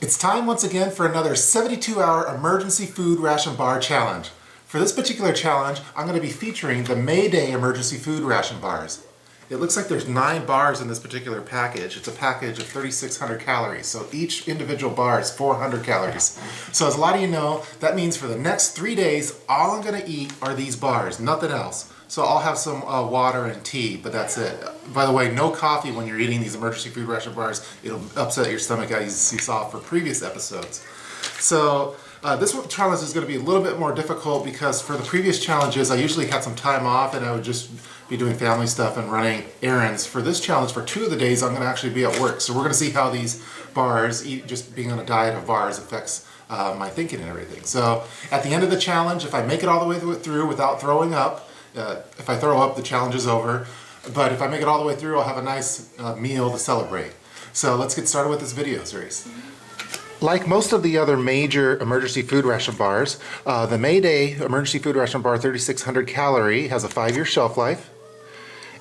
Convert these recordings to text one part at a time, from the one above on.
It's time once again for another 72-hour emergency food ration bar challenge. For this particular challenge, I'm going to be featuring the Mayday Emergency Food Ration bars. It looks like there's 9 bars in this particular package. It's a package of 3,600 calories, so each individual bar is 400 calories. So as a lot of you know, that means for the next 3 days, all I'm going to eat are these bars, nothing else. So I'll have some water and tea, but that's it. By the way, no coffee when you're eating these emergency food ration bars. It'll upset your stomach, as you saw for previous episodes. So this challenge is going to be a little bit more difficult because for the previous challenges, I usually had some time off and I would just be doing family stuff and running errands. For this challenge, for 2 of the days, I'm going to actually be at work. So we're going to see how these bars, just being on a diet of bars, affects my thinking and everything. So at the end of the challenge, if I make it all the way through without throwing up, if I throw up, the challenge is over. But if I make it all the way through, I'll have a nice meal to celebrate. So let's get started with this video series. Like most of the other major emergency food ration bars, the Mayday Emergency Food Ration Bar 3,600 calorie has a 5-year shelf life.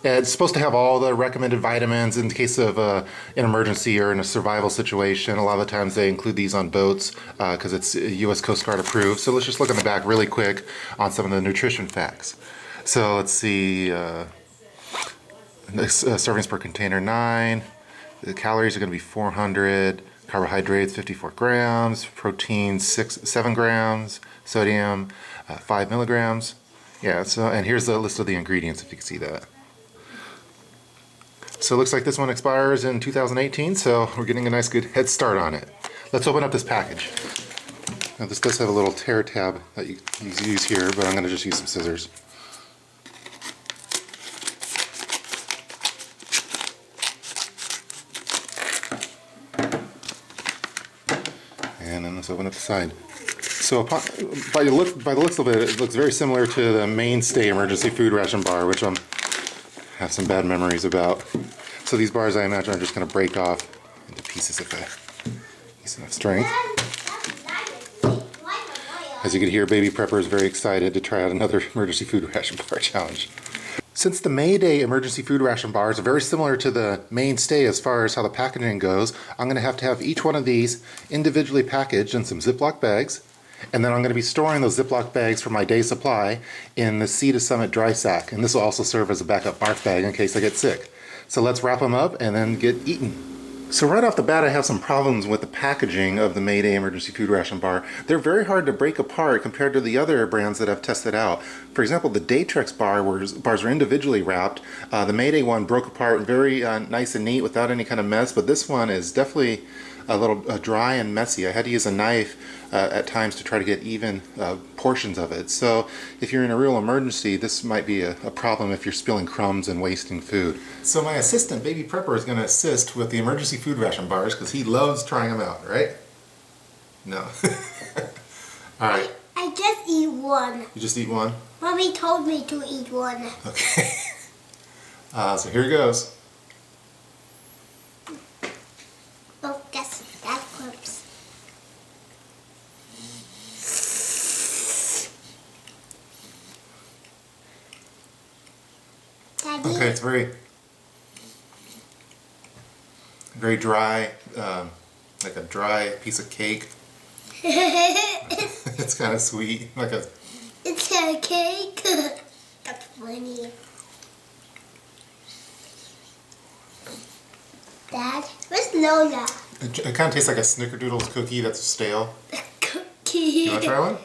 It's supposed to have all the recommended vitamins in case of an emergency or in a survival situation. A lot of the times they include these on boats because it's U.S. Coast Guard approved. So let's just look in the back really quick on some of the nutrition facts. So let's see, servings per container 9, the calories are going to be 400, carbohydrates 54 grams, protein 7 grams, sodium 5 milligrams. Yeah, so, and here's the list of the ingredients if you can see that. So it looks like this one expires in 2018, so we're getting a nice good head start on it. Let's open up this package. Now this does have a little tear tab that you use here, but I'm going to just use some scissors. And then let's open up the side. So by the looks of it, it looks very similar to the Mainstay Emergency Food Ration Bar, which I have some bad memories about. So these bars, I imagine, are just going to break off into pieces if I use enough strength. As you can hear, Baby Prepper is very excited to try out another emergency food ration bar challenge. Since the Mayday Emergency Food Ration bars are very similar to the Mainstay as far as how the packaging goes, I'm going to have each one of these individually packaged in some Ziploc bags, and then I'm going to be storing those Ziploc bags for my day supply in the Sea to Summit dry sack, and this will also serve as a backup barf bag in case I get sick. So let's wrap them up and then get eaten. So right off the bat, I have some problems with the packaging of the Mayday Emergency Food Ration Bar. They're very hard to break apart compared to the other brands that I've tested out. For example, the Daytrex bars are individually wrapped. The Mayday one broke apart very nice and neat without any kind of mess, but this one is definitely a little dry and messy. I had to use a knife at times to try to get even portions of it. So if you're in a real emergency, this might be a problem if you're spilling crumbs and wasting food. So my assistant, Baby Prepper, is going to assist with the emergency food ration bars because he loves trying them out, right? No. All right. I just eat one. You just eat one? Mommy told me to eat one. Okay. So here goes. Oh, that clips. Daddy? Okay, it's very dry, like a dry piece of cake. It's kind of sweet, like a... It's a cake. That's funny. Dad, where's Lola? It kind of tastes like a Snickerdoodles cookie that's stale. A cookie. You want to try one?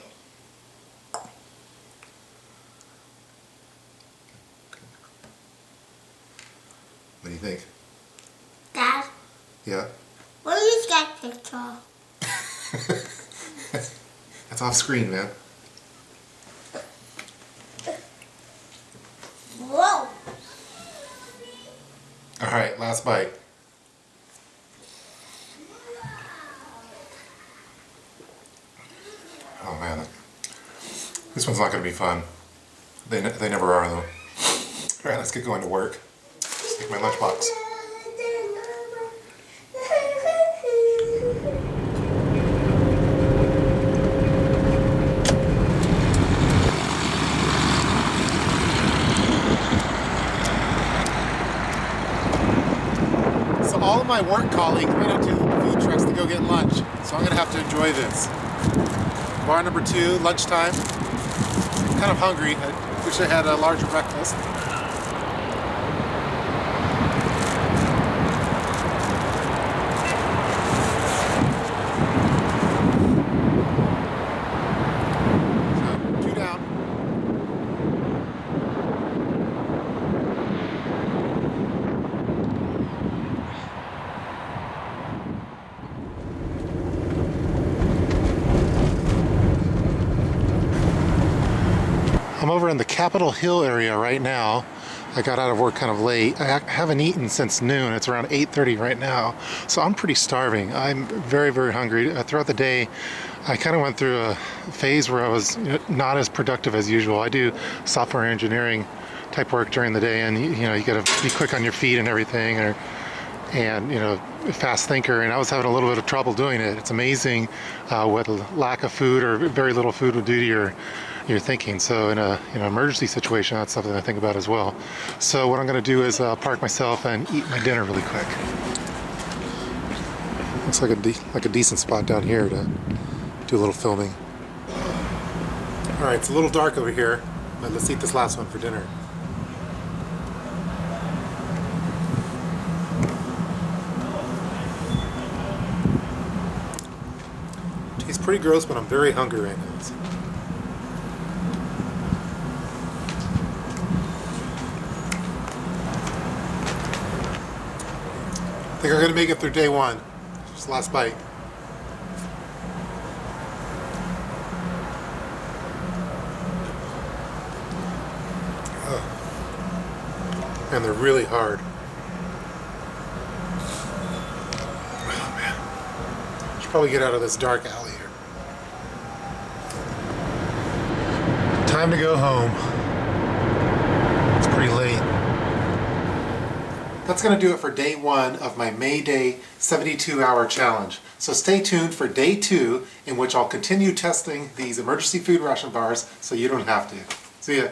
What do you think? Dad? Yeah? What is that picture? That's off screen, man. Whoa. All right, last bite. Oh man, this one's not going to be fun. They never are though. All right, let's get going to work. Let's take my lunchbox. So all of my work colleagues went out to food trucks to go get lunch. So I'm gonna have to enjoy this. Bar number 2, lunchtime. Kind of hungry. I wish I had a larger breakfast. So, 2 down. I'm over in the Capitol Hill area right now. I got out of work kind of late. I haven't eaten since noon. It's around 8:30 right now. So I'm pretty starving. I'm very, very hungry. Throughout the day, I kind of went through a phase where I was not as productive as usual. I do software engineering type work during the day, and you got to be quick on your feet and everything, and fast thinker, and I was having a little bit of trouble doing it. It's amazing what lack of food or very little food will do to your thinking. So in a emergency situation, that's something I think about as well. So what I'm going to do is park myself and eat my dinner really quick. Looks like a decent spot down here to do a little filming. All right, it's a little dark over here, but let's eat this last one for dinner. Tastes pretty gross, but I'm very hungry right now. So. I think I'm going to make it through day 1. Just last bite. Oh. And they're really hard. Oh man. Should probably get out of this dark alley here. Time to go home. It's pretty late. That's going to do it for day 1 of my Mayday 72-hour challenge. So stay tuned for day 2, in which I'll continue testing these emergency food ration bars so you don't have to. See ya.